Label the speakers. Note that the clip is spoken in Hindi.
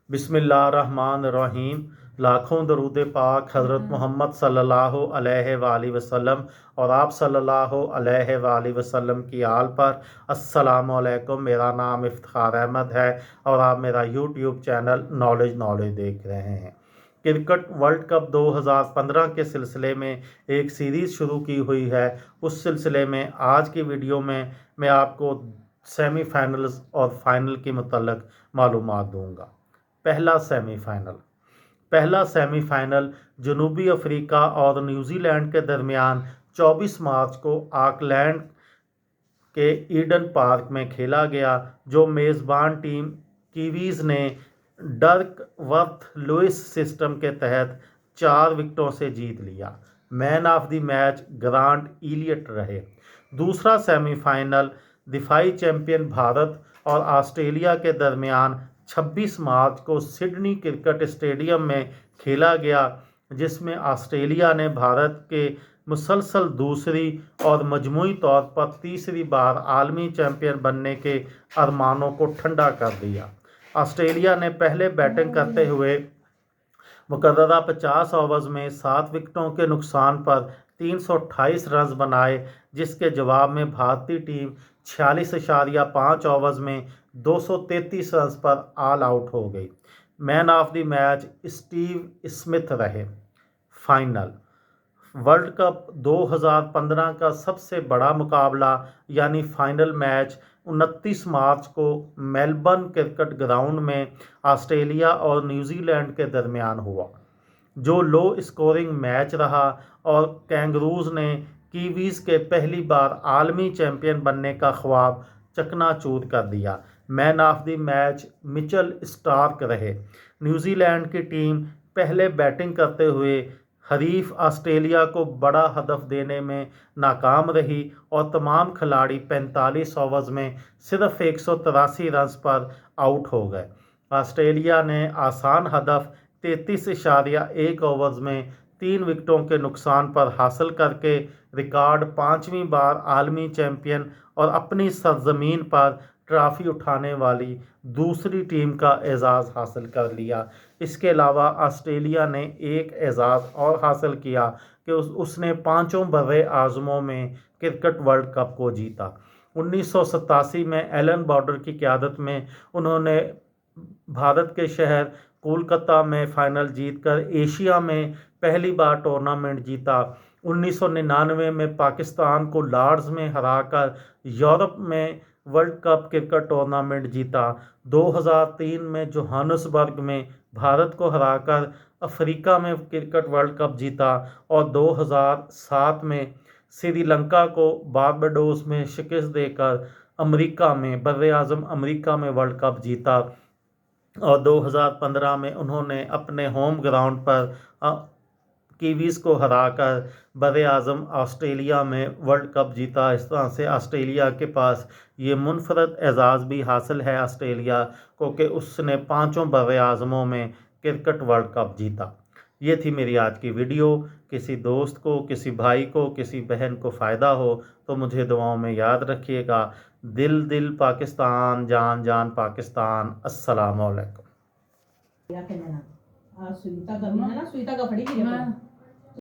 Speaker 1: बिस्मिल्लाहिर्रहमानिर्रहीम। लाखों दरूद पाक हज़रत मोहम्मद सल्लल्लाहु अलैहि वसल्लम और आप सल्लल्लाहु अलैहि वसल्लम की आल पर। अस्सलामु अलैकुम। मेरा नाम इफ्तिखार अहमद है और आप मेरा यूट्यूब चैनल नॉलेज देख रहे हैं। क्रिकेट वर्ल्ड कप 2015 के सिलसिले में एक सीरीज़ शुरू की हुई है। उस सिलसिले में आज की वीडियो में मैं आपको सेमीफाइनल्स और फाइनल के मुतल्लिक़ मालूमात दूंगा। पहला सेमीफाइनल जनूबी अफ्रीका और न्यूजीलैंड के दरमियान 24 मार्च को ऑकलैंड के ईडन पार्क में खेला गया, जो मेज़बान टीम कीवीज़ ने डर्कवर्थ लुइस सिस्टम के तहत 4 विकेटों से जीत लिया। Man of the match Grant Elliott रहे। दूसरा सेमीफाइनल दिफाई चैंपियन भारत और ऑस्ट्रेलिया के दरमियान 26 मार्च को सिडनी क्रिकेट स्टेडियम में खेला गया, जिसमें ऑस्ट्रेलिया ने भारत के मुसलसल दूसरी और मजमूई तौर पर तीसरी बार आलमी चैंपियन बनने के अरमानों को ठंडा कर दिया। ऑस्ट्रेलिया ने पहले बैटिंग करते हुए मुकर्ररा 50 ओवर्स में 7 विकेटों के नुकसान पर 328 रन बनाए, जिसके जवाब में भारतीय टीम 46.5 ओवर्स में 233 रन पर ऑल आउट हो गई। Man of the match Steve Smith रहे। फाइनल वर्ल्ड कप 2015 का सबसे बड़ा मुकाबला यानी फाइनल मैच 29 मार्च को मेलबर्न क्रिकेट ग्राउंड में ऑस्ट्रेलिया और न्यूजीलैंड के दरमियान हुआ, जो लो स्कोरिंग मैच रहा और कैंगरूज ने कीवीज़ के पहली बार आलमी चैंपियन बनने का ख्वाब चकनाचूर कर दिया। Man of the match Mitchell Starc रहे। न्यूजीलैंड की टीम पहले बैटिंग करते हुए हरीफ ऑस्ट्रेलिया को बड़ा हदफ देने में नाकाम रही और तमाम खिलाड़ी 45 ओवर्स में सिर्फ 183 रन पर आउट हो गए। ऑस्ट्रेलिया ने आसान हदफ 33.1 ओवर्स में 3 विकेटों के नुकसान पर हासिल करके रिकॉर्ड 5वीं बार आलमी चैंपियन और अपनी सरजमीन पर ट्रॉफी उठाने वाली दूसरी टीम का एजाज़ हासिल कर लिया। इसके अलावा ऑस्ट्रेलिया ने एक एजाज़ और हासिल किया कि उसने 5 बर्रे आज़मों में क्रिकेट वर्ल्ड कप को जीता। 1987 में एलन बॉर्डर की क़यादत में उन्होंने भारत के शहर कोलकाता में फाइनल जीतकर एशिया में पहली बार टूर्नामेंट जीता। 1999 में पाकिस्तान को लॉर्ड्स में हराकर यूरोप में वर्ल्ड कप क्रिकेट टूर्नामेंट जीता। 2003 में जोहान्सबर्ग में भारत को हराकर अफ्रीका में क्रिकेट वर्ल्ड कप जीता और 2007 में श्रीलंका को बारबाडोस में शिकस्त देकर अमेरिका में बर्रे-आज़म अमेरिका में वर्ल्ड कप जीता और 2015 में उन्होंने अपने होम ग्राउंड पर कीवीज़ को हराकर बर्रे-आज़म ऑस्ट्रेलिया में वर्ल्ड कप जीता। इस तरह से ऑस्ट्रेलिया के पास ये मुनफरद एजाज़ भी हासिल है ऑस्ट्रेलिया को कि उसने 5 बर्रे-आज़मों में क्रिकेट वर्ल्ड कप जीता। ये थी मेरी आज की वीडियो। किसी दोस्त को, किसी भाई को, किसी बहन को फ़ायदा हो तो मुझे दुआओं में याद रखिएगा। दिल दिल पाकिस्तान, जान जान पाकिस्तान। अस्सलामु अलैकुम।
Speaker 2: सुईता का फड़ी